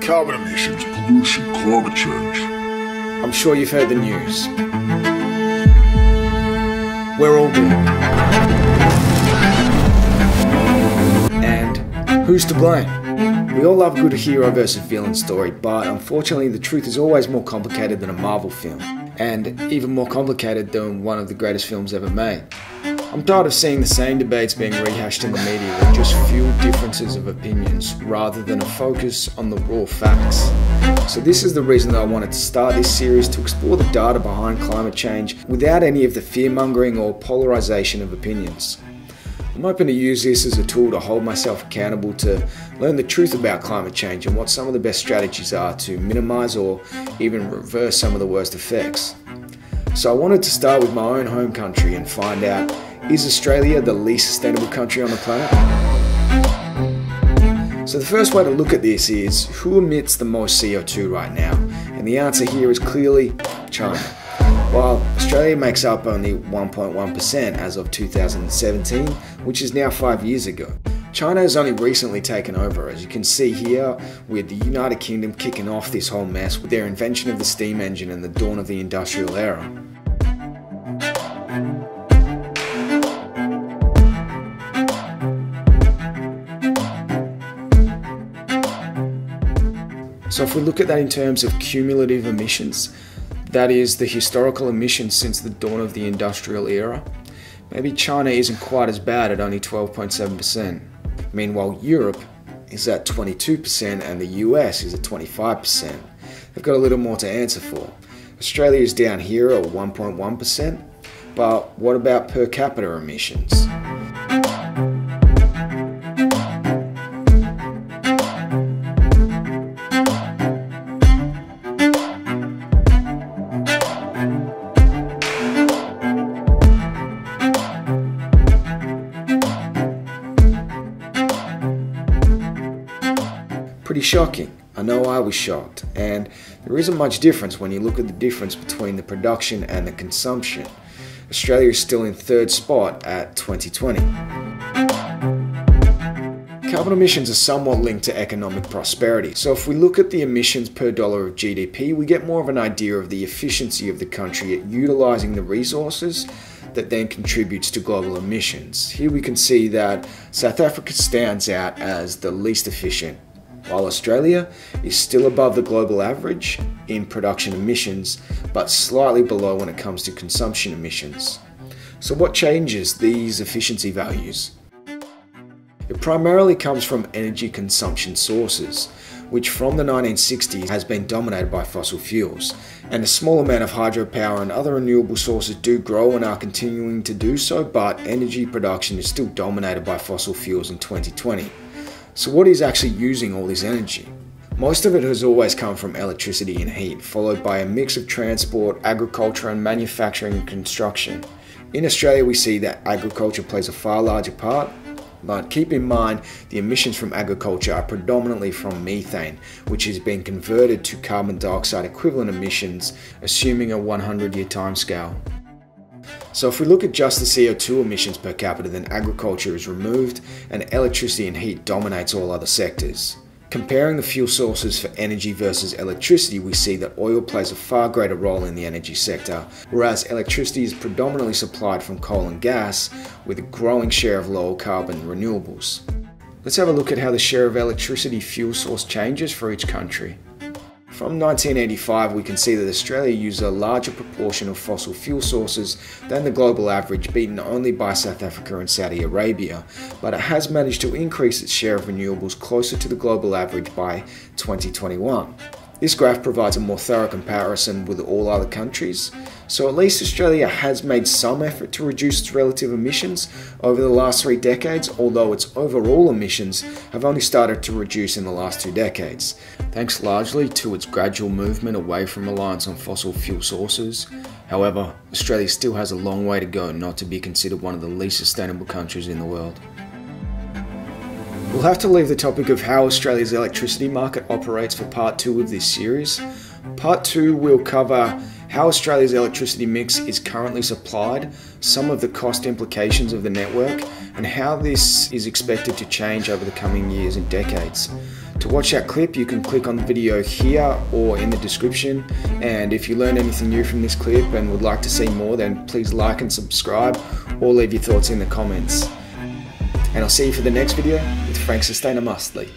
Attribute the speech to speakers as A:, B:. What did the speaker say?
A: carbon emissions, pollution, climate change.
B: I'm sure you've heard the news. We're all doomed. And who's to blame? We all love a good hero versus villain story, but unfortunately the truth is always more complicated than a Marvel film, and even more complicated than one of the greatest films ever made. I'm tired of seeing the same debates being rehashed in the media with just few differences of opinions, rather than a focus on the raw facts. So this is the reason that I wanted to start this series, to explore the data behind climate change without any of the fear-mongering or polarization of opinions. I'm hoping to use this as a tool to hold myself accountable, to learn the truth about climate change and what some of the best strategies are to minimize or even reverse some of the worst effects. So I wanted to start with my own home country and find out, is Australia the least sustainable country on the planet? So the first way to look at this is, who emits the most CO2 right now? And the answer here is clearly China. While Australia makes up only 1.1% as of 2017, which is now 5 years ago. China has only recently taken over, as you can see here, with the United Kingdom kicking off this whole mess with their invention of the steam engine and the dawn of the industrial era. So if we look at that in terms of cumulative emissions, that is the historical emissions since the dawn of the industrial era, maybe China isn't quite as bad at only 12.7%. Meanwhile, Europe is at 22% and the US is at 25%. They've got a little more to answer for. Australia is down here at 1.1%, but what about per capita emissions? Pretty shocking. I know I was shocked, and there isn't much difference when you look at the difference between the production and the consumption. Australia is still in third spot at 2020. Carbon emissions are somewhat linked to economic prosperity, so if we look at the emissions per dollar of GDP, we get more of an idea of the efficiency of the country at utilising the resources that then contributes to global emissions. Here we can see that South Africa stands out as the least efficient, while Australia is still above the global average in production emissions, but slightly below when it comes to consumption emissions. So what changes these efficiency values? It primarily comes from energy consumption sources, which from the 1960s has been dominated by fossil fuels, and a small amount of hydropower and other renewable sources do grow and are continuing to do so, but energy production is still dominated by fossil fuels in 2020. So what is actually using all this energy? Most of it has always come from electricity and heat, followed by a mix of transport, agriculture and manufacturing and construction. In Australia we see that agriculture plays a far larger part, but keep in mind the emissions from agriculture are predominantly from methane, which has been converted to carbon dioxide equivalent emissions, assuming a 100-year timescale. So if we look at just the CO2 emissions per capita, then agriculture is removed and electricity and heat dominates all other sectors. Comparing the fuel sources for energy versus electricity, we see that oil plays a far greater role in the energy sector, whereas electricity is predominantly supplied from coal and gas, with a growing share of low carbon renewables. Let's have a look at how the share of electricity fuel source changes for each country. From 1985, we can see that Australia used a larger proportion of fossil fuel sources than the global average, beaten only by South Africa and Saudi Arabia, but it has managed to increase its share of renewables closer to the global average by 2021. This graph provides a more thorough comparison with all other countries, so at least Australia has made some effort to reduce its relative emissions over the last 3 decades, although its overall emissions have only started to reduce in the last 2 decades, thanks largely to its gradual movement away from reliance on fossil fuel sources. However, Australia still has a long way to go not to be considered one of the least sustainable countries in the world. We'll have to leave the topic of how Australia's electricity market operates for part 2 of this series. Part 2 will cover how Australia's electricity mix is currently supplied, some of the cost implications of the network, and how this is expected to change over the coming years and decades. To watch that clip, you can click on the video here or in the description. And if you learned anything new from this clip and would like to see more, then please like and subscribe or leave your thoughts in the comments. And I'll see you for the next video with Frank Sustainer Mustley.